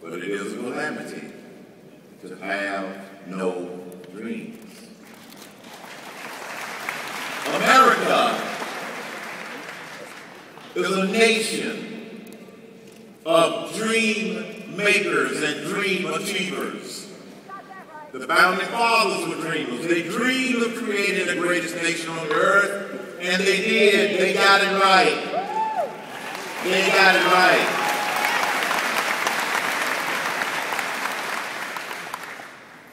but it is a calamity to have no dreams. America is a nation of dream makers and dream achievers. The founding fathers were dreamers. They dreamed of creating the greatest nation on the earth, and they did. They got it right. They got it right.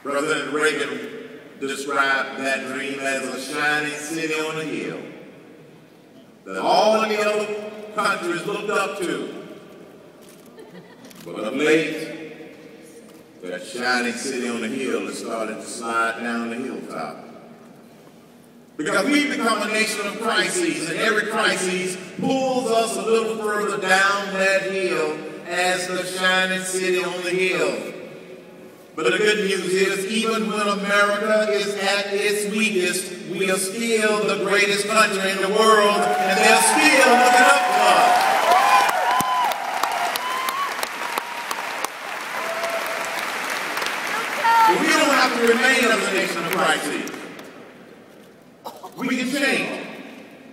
President Reagan described that dream as a shining city on a hill that all the other countries looked up to. But of late, that shining city on the hill has started to slide down the hilltop. Because we've become a nation of crises, and every crisis pulls us a little further down that hill as the shining city on the hill. But the good news is, even when America is at its weakest, we are still the greatest country in the world, and they're still looking up to us. But we don't have to remain as a nation of crises. We can change.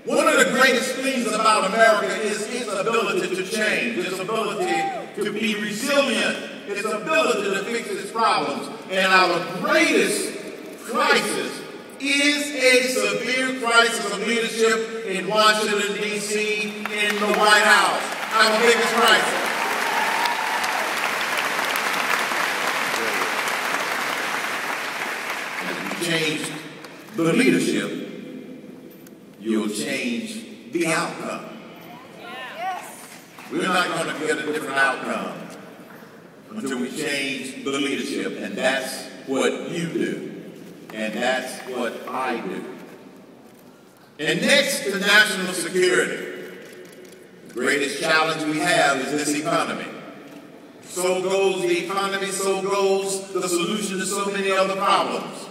One of the greatest things about America is its ability to change, its ability to be resilient, its ability to fix its problems. And our greatest crisis is a severe crisis of leadership in Washington, D.C., in the White House. Our biggest crisis. As we change the leadership, you'll change the outcome. We're not going to get a different outcome until we change the leadership, and that's what you do, and that's what I do. And next to national security, the greatest challenge we have is this economy. So goes the economy, so goes the solution to so many other problems.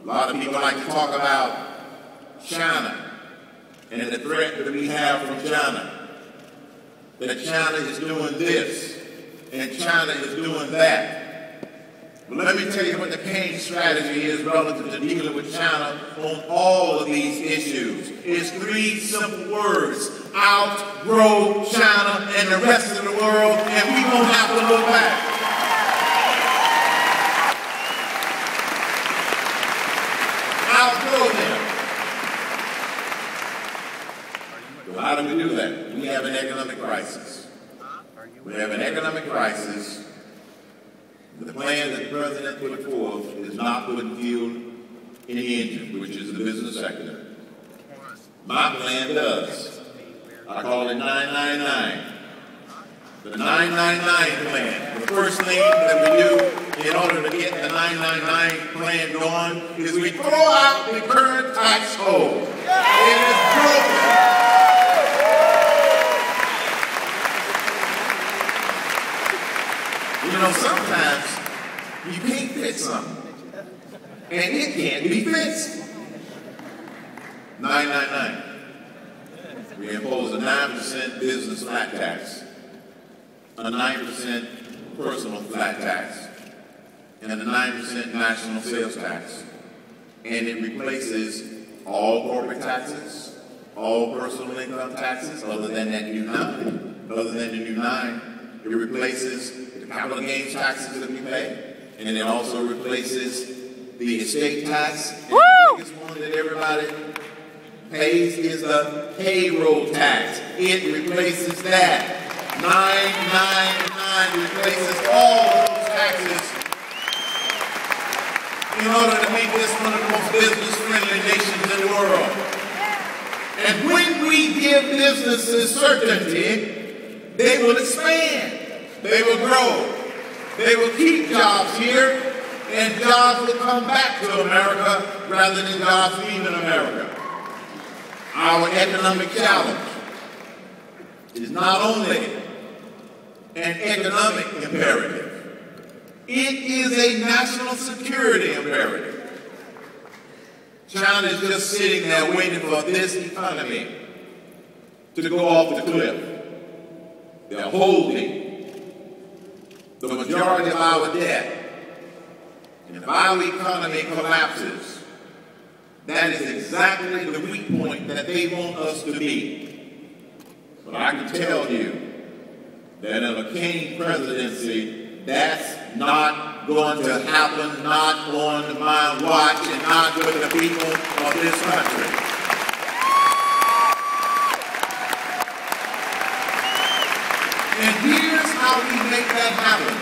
A lot of people like to talk about China and the threat that we have from China. That China is doing this and China is doing that. But let me tell you what the Cain strategy is relative to dealing with China on all of these issues. It's three simple words: outgrow China and the rest of the world, and we won't have to look back. Outgrow them. So how do we do that? We have an economic crisis. We have an economic crisis. The plan that the president put forth is not putting fuel in the engine, which is the business sector. My plan does. I call it 999. The 999 plan. The first thing that we do in order to get the 999 plan going is we throw out the current tax code. It is broken. You know, sometimes you can't fix something, and it can't be fixed. 999. We impose a 9% business flat tax, a 9% personal flat tax, and a 9% national sales tax. And it replaces all corporate taxes, all personal income taxes, other than that new 9. Other than the new 9, it replaces capital gains taxes that we pay, and it also replaces the estate tax. And the biggest one that everybody pays is the payroll tax. It replaces that. 999 replaces all of those taxes in order to make this one of the most business-friendly nations in the world. And when we give businesses certainty, they will expand. They will grow. They will keep jobs here, and jobs will come back to America rather than jobs leaving America. Our economic challenge is not only an economic imperative, it is a national security imperative. China is just sitting there waiting for this economy to go off the cliff. They're holding the majority of our debt, and if our economy collapses, that is exactly the weak point that they want us to be. But I can tell you that in a Cain presidency, that's not going to happen, not on my watch, and not with the people of this country. And here's how we make that happen.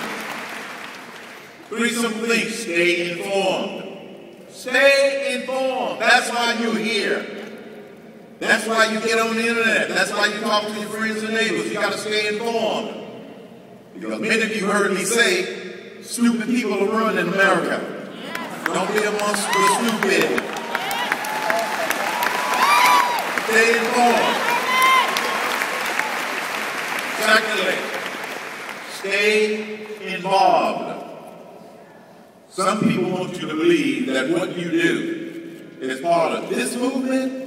Three simple things. Stay informed. Stay informed. That's why you're here. That's why you get on the internet. That's why you talk to your friends and neighbors. You got to stay informed. Because many of you heard me say, stupid people are running America. Don't be amongst the stupid. Stay informed. Secondly, stay involved. Some people want you to believe that what you do is part of this movement.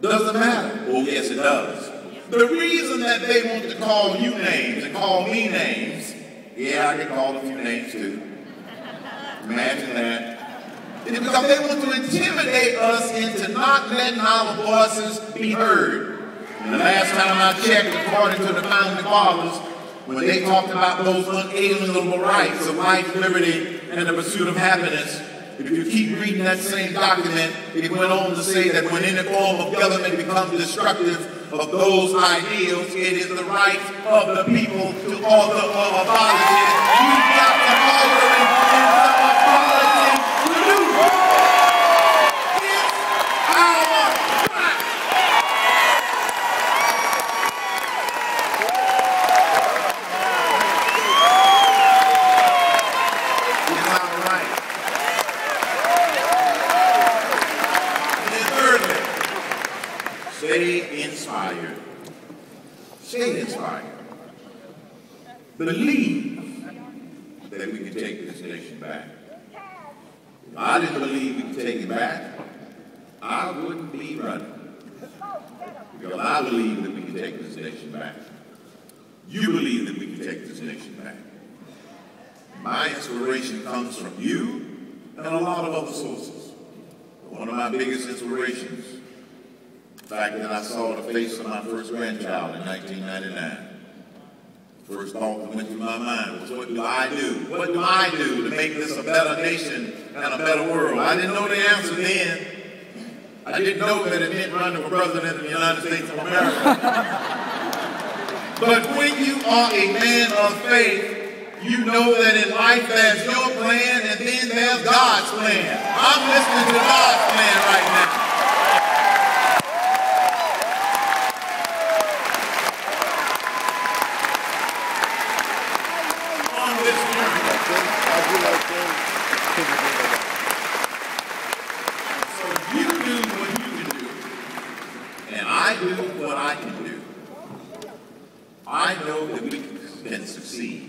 Doesn't matter. Oh, yes, it does. The reason that they want to call you names and call me names, yeah, I can call a few names too. Imagine that. It's because they want to intimidate us into not letting our voices be heard. And the last time I checked, according to the founding fathers, when they talked about those unalienable rights of life, liberty, and the pursuit of happiness, if you keep reading that same document, it went on to say that when any form of government becomes destructive of those ideals, it is the right of the people to alter or abolish it. We've got to alter it into abolishing revolution. It's our right. It's our right. Stay inspired. Stay inspired. Believe that we can take this nation back. If I didn't believe we could take it back, I wouldn't be running. Because I believe that we can take this nation back. You believe that we can take this nation back. My inspiration comes from you and a lot of other sources. One of my biggest inspirations, the fact that I saw the face of my first grandchild in 1999. The first thought that went through my mind was, what do I do? What do I do to make this a better nation and a better world? I didn't know the answer then. I didn't know that it meant running for president of the United States of America. But when you are a man of faith, you know that in life there's your plan and then there's God's plan. I'm listening to God's plan right now. So you do what you can do, and I do what I can do. I know that we can succeed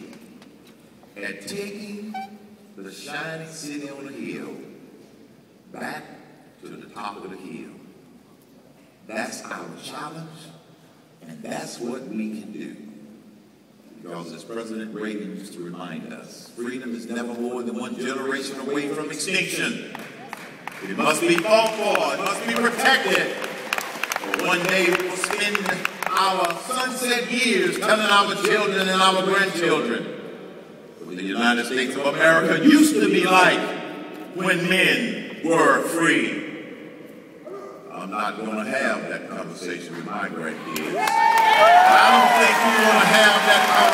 at taking the shining city on the hill back to the top of the hill. That's our challenge, and that's what we can do. Because as President Reagan used to remind us, freedom is never more than one generation away from extinction. It must be fought for, it must be protected. Or one day we will spend our sunset years telling our children and our grandchildren what the United States of America used to be like when men were free. I'm not going to have that conversation with my grandkids. I don't think you want to have that conversation